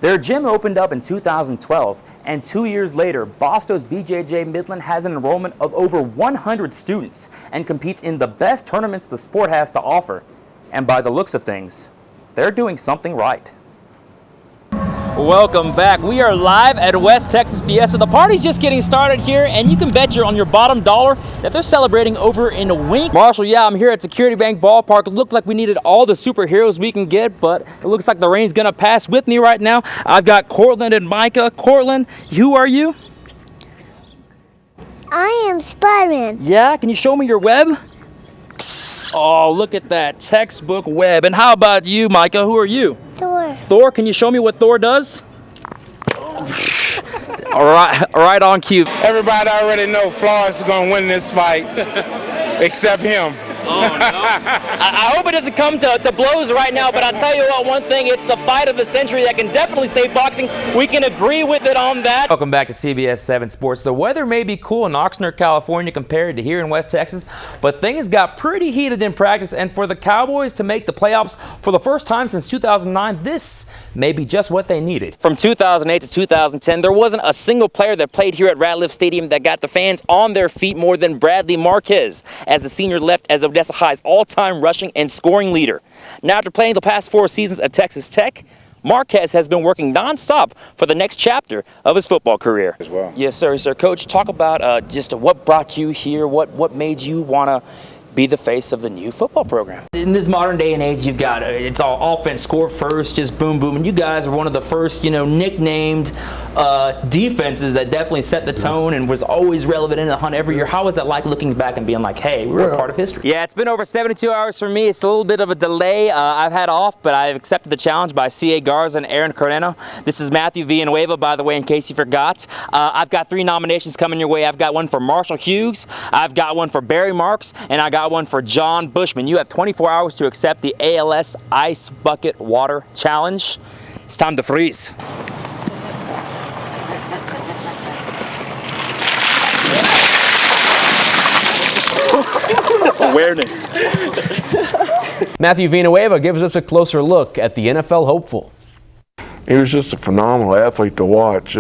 Their gym opened up in 2012, and 2 years later, Boston's BJJ Midland has an enrollment of over 100 students and competes in the best tournaments the sport has to offer. And by the looks of things, they're doing something right. Welcome back. We are live at West Texas Fiesta. The party's just getting started here, and you can bet you're on your bottom dollar that they're celebrating over in Wink. Marshall, yeah, I'm here at Security Bank Ballpark. It looked like we needed all the superheroes we can get, but it looks like the rain's gonna pass with me right now. I've got Cortland and Micah. Cortland, who are you? I am Spider-Man. Yeah, can you show me your web? Oh, look at that textbook web. And how about you, Micah? Who are you? Thor. Thor, can you show me what Thor does? All right on cue. Everybody already know Flores is going to win this fight, except him. Oh, no. I hope it doesn't come to blows right now, but I'll tell you what, one thing, it's the fight of the century that can definitely save boxing. We can agree with it on that. Welcome back to CBS 7 Sports. The weather may be cool in Oxnard, California compared to here in West Texas, but things got pretty heated in practice, and for the Cowboys to make the playoffs for the first time since 2009, this may be just what they needed. From 2008 to 2010, there wasn't a single player that played here at Ratliff Stadium that got the fans on their feet more than Bradley Marquez, as the senior left as Odessa High's all-time rushing and scoring leader. Now, after playing the past 4 seasons at Texas Tech, Marquez has been working nonstop for the next chapter of his football career. As well. Yes, sir. Coach, talk about just what brought you here, what made you want to be the face of the new football program. In this modern day and age, you've got it's all offense, score first, just boom, boom. And you guys were one of the first, nicknamed defenses that definitely set the tone and was always relevant in the hunt every year. How was that like looking back and being like, hey, we're a part of history? Yeah, it's been over 72 hours for me. It's a little bit of a delay. I've had off, but I've accepted the challenge by C.A. Garza and Aaron Carreno. This is Matthew Villanueva, by the way, in case you forgot. I've got 3 nominations coming your way. I've got one for Marshall Hughes, I've got one for Barry Marks, and I got one for John Bushman. You have 24 hours to accept the ALS Ice Bucket Water Challenge. It's time to freeze. Awareness. Matthew Villanueva gives us a closer look at the NFL hopeful. He was just a phenomenal athlete to watch.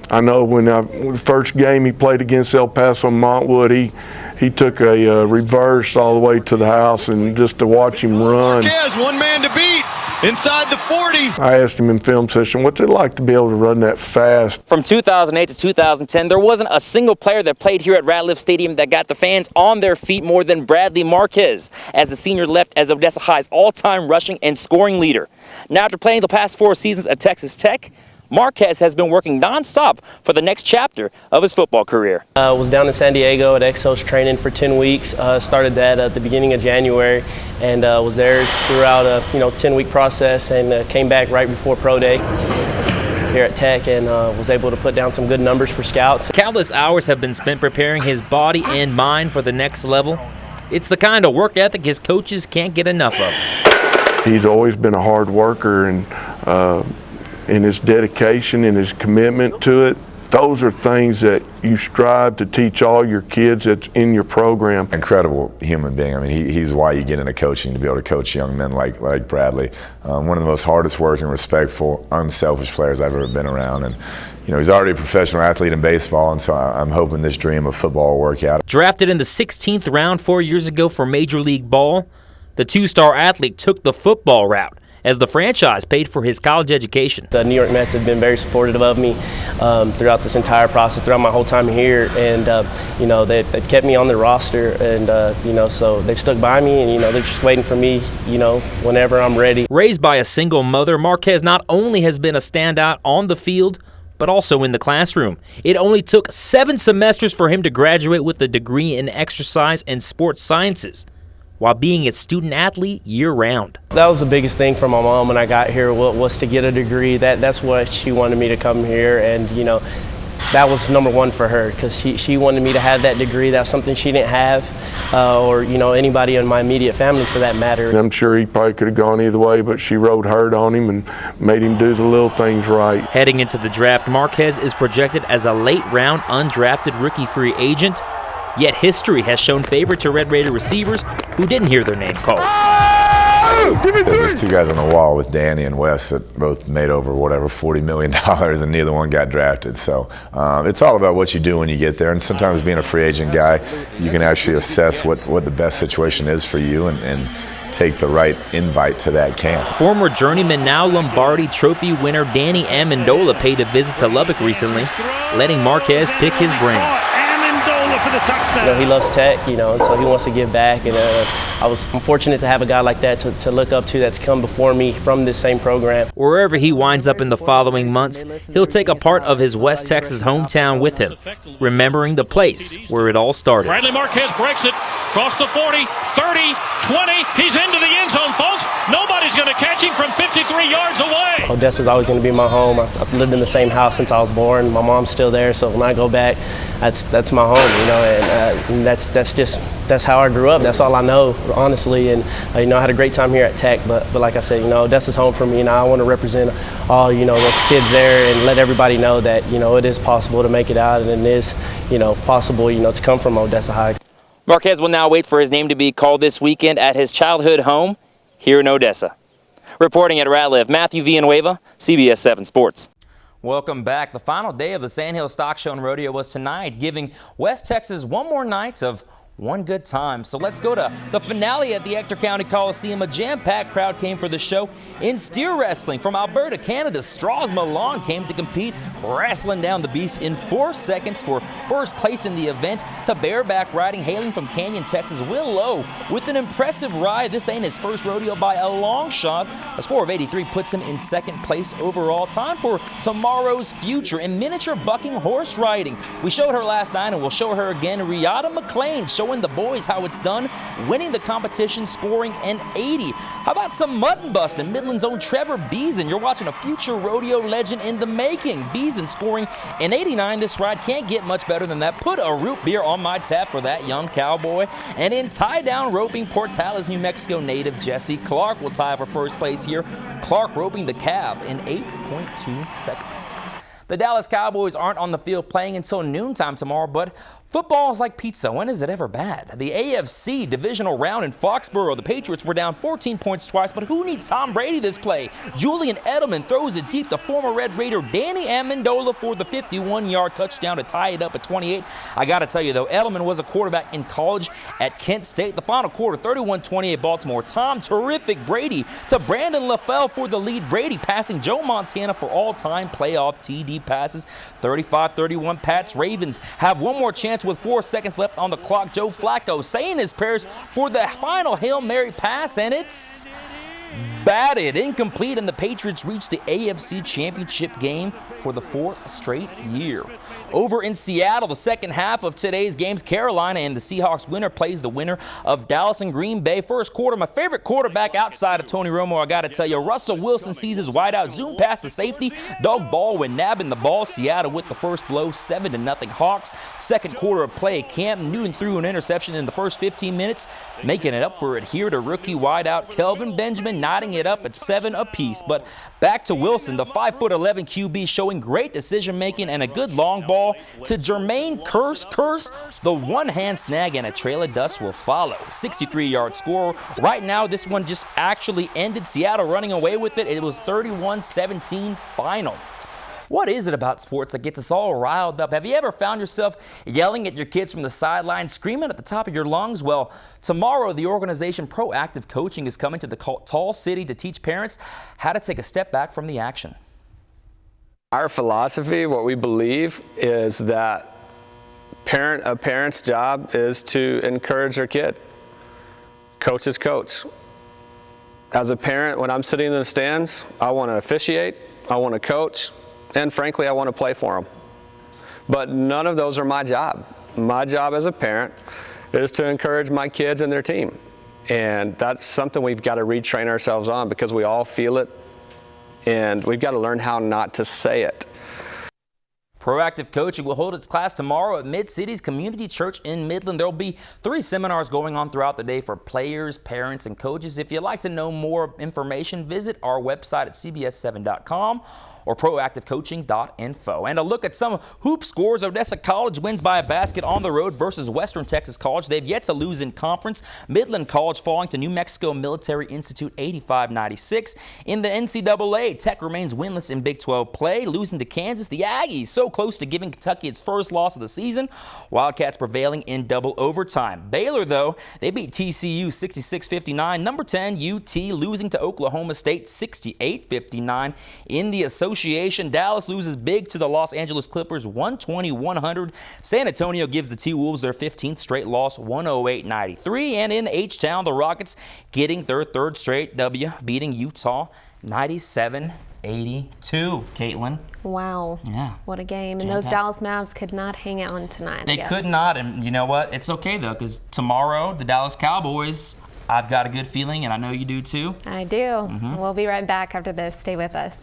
I know when the first game he played against El Paso Montwood, he took a reverse all the way to the house, and just to watch him run. Marquez, one man to beat inside the 40. I asked him in film session, what's it like to be able to run that fast? From 2008 to 2010, there wasn't a single player that played here at Ratliff Stadium that got the fans on their feet more than Bradley Marquez, as the senior left as Odessa High's all-time rushing and scoring leader. Now, after playing the past 4 seasons at Texas Tech, Marquez has been working nonstop for the next chapter of his football career. I was down in San Diego at Exos training for 10 weeks. Started that at the beginning of January, and was there throughout a 10-week process, and came back right before Pro Day here at Tech, and was able to put down some good numbers for scouts. Countless hours have been spent preparing his body and mind for the next level. It's the kind of work ethic his coaches can't get enough of. He's always been a hard worker, and in his dedication and his commitment to it, those are things that you strive to teach all your kids that's in your program. Incredible human being. I mean, he's why you get into coaching, to be able to coach young men like Bradley. One of the most hardest working, respectful, unselfish players I've ever been around. And he's already a professional athlete in baseball, and so I'm hoping this dream of football will work out. Drafted in the 16th round 4 years ago for Major League Ball, the 2-star athlete took the football route, as the franchise paid for his college education. The New York Mets have been very supportive of me throughout this entire process, throughout my whole time here, and they've kept me on their roster, and so they've stuck by me, and they're just waiting for me, whenever I'm ready. Raised by a single mother, Marquez not only has been a standout on the field, but also in the classroom. It only took 7 semesters for him to graduate with a degree in exercise and sports sciences, while being a student athlete year-round. That was the biggest thing for my mom when I got here, was to get a degree. That's what she wanted me to come here, and that was number one for her, because she wanted me to have that degree. That's something she didn't have, or anybody in my immediate family for that matter. I'm sure he probably could have gone either way, but she rode hard on him and made him do the little things right. Heading into the draft, Marquez is projected as a late-round undrafted rookie free agent. Yet history has shown favor to Red Raider receivers who didn't hear their name called. There's two guys on the wall with Danny and Wes that both made over $40 million, and neither one got drafted. So it's all about what you do when you get there. And sometimes being a free agent guy, you can actually assess what the best situation is for you and take the right invite to that camp. Former journeyman, now Lombardi Trophy winner Danny Amendola paid a visit to Lubbock recently, letting Marquez pick his brain. For the touchdown. You know, he loves Tech, and so he wants to give back. And I'm fortunate to have a guy like that to look up to that's come before me from this same program. Wherever he winds up in the following months, he'll take a part of his West Texas hometown with him, remembering the place where it all started. Bradley Marquez breaks it, across the 40, 30, 20. He's into the end zone, folks. Nobody's going to catch him from 53 yards away. Odessa's always going to be my home. I've lived in the same house since I was born. My mom's still there, so when I go back, that's my home, and that's how I grew up. That's all I know, honestly. And I had a great time here at Tech, but like I said, Odessa's home for me, and I want to represent all those kids there and let everybody know that it is possible to make it out, and it is possible to come from Odessa High. Marquez will now wait for his name to be called this weekend at his childhood home here in Odessa. Reporting at Ratliff, Matthew Villanueva, CBS 7 Sports. Welcome back. The final day of the Sandhill Stock Show and Rodeo was tonight, giving West Texas one more night of one good time. So let's go to the finale at the Ector County Coliseum. A jam-packed crowd came for the show. In steer wrestling from Alberta, Canada, Strauss Milan came to compete, wrestling down the beast in 4 seconds for first place in the event. To bareback riding, hailing from Canyon, Texas, Will Lowe with an impressive ride. This ain't his first rodeo by a long shot. A score of 83 puts him in second place overall. Time for tomorrow's future in miniature bucking horse riding. We showed her last night and we'll show her again. Riata McLean showing the boys how it's done, winning the competition, scoring an 80. How about some mutton busting? Midland's own Trevor Beason. You're watching a future rodeo legend in the making. Beason scoring an 89. This ride can't get much better than that. Put a root beer on my tap for that young cowboy. And in tie-down roping, Portales, New Mexico native Jesse Clark will tie for first place here. Clark roping the calf in 8.2 seconds. The Dallas Cowboys aren't on the field playing until noontime tomorrow, but football is like pizza. When is it ever bad? The AFC divisional round in Foxborough, the Patriots were down 14 points twice, but who needs Tom Brady this play? Julian Edelman throws it deep. The former Red Raider Danny Amendola for the 51-yard touchdown to tie it up at 28. I got to tell you, though, Edelman was a quarterback in college at Kent State. The final quarter, 31-28 Baltimore. Tom terrific Brady to Brandon LaFell for the lead. Brady passing Joe Montana for all-time playoff TD passes. 35-31 Pats. Ravens have one more chance with 4 seconds left on the clock. Joe Flacco saying his prayers for the final Hail Mary pass, and it's batted, incomplete, and the Patriots reach the AFC Championship game for the 4th straight year. Over in Seattle, the second half of today's games, Carolina and the Seahawks winner plays the winner of Dallas and Green Bay. First quarter, my favorite quarterback outside of Tony Romo, I got to tell you, Russell Wilson sees his wideout, zoom past the safety. Doug Baldwin nabbing the ball. Seattle with the first blow, 7-0 Hawks. Second quarter of play, Cam Newton threw an interception in the first 15 minutes, making it up for it here to rookie wideout Kelvin Benjamin, knotting it up at 7 apiece. But back to Wilson, the 5'11" QB showing great decision-making and a good long ball to Jermaine Curse, the one-hand snag, and a trail of dust will follow. 63-yard score. Right now, this one just actually ended. Seattle running away with it. It was 31-17 final. What is it about sports that gets us all riled up? Have you ever found yourself yelling at your kids from the sideline, screaming at the top of your lungs? Well, tomorrow the organization Proactive Coaching is coming to the Tall City to teach parents how to take a step back from the action. Our philosophy, what we believe, is that a parent's job is to encourage their kid. Coach is coach. As a parent, when I'm sitting in the stands, I want to officiate, I want to coach, and frankly, I want to play for them. But none of those are my job. My job as a parent is to encourage my kids and their team. And that's something we've got to retrain ourselves on, because we all feel it, and we've got to learn how not to say it. Proactive Coaching will hold its class tomorrow at Mid-Cities Community Church in Midland. There will be 3 seminars going on throughout the day for players, parents, and coaches. If you'd like to know more information, visit our website at cbs7.com or proactivecoaching.info. And a look at some hoop scores. Odessa College wins by a basket on the road versus Western Texas College. They've yet to lose in conference. Midland College falling to New Mexico Military Institute 85-96. In the NCAA, Tech remains winless in Big 12 play, losing to Kansas. The Aggies so close to giving Kentucky its first loss of the season. Wildcats prevailing in double overtime. Baylor, though, they beat TCU 66-59. Number 10, UT losing to Oklahoma State 68-59. In the association, Dallas loses big to the Los Angeles Clippers 120-100. San Antonio gives the T-Wolves their 15th straight loss 108-93. And in H-Town, the Rockets getting their 3rd straight W, beating Utah 97-82. Caitlin. Wow. Yeah. What a game. And those Dallas Mavs could not hang on tonight. They could not. And you know what? It's okay, though, because tomorrow, the Dallas Cowboys, I've got a good feeling, and I know you do too. I do. We'll be right back after this. Stay with us.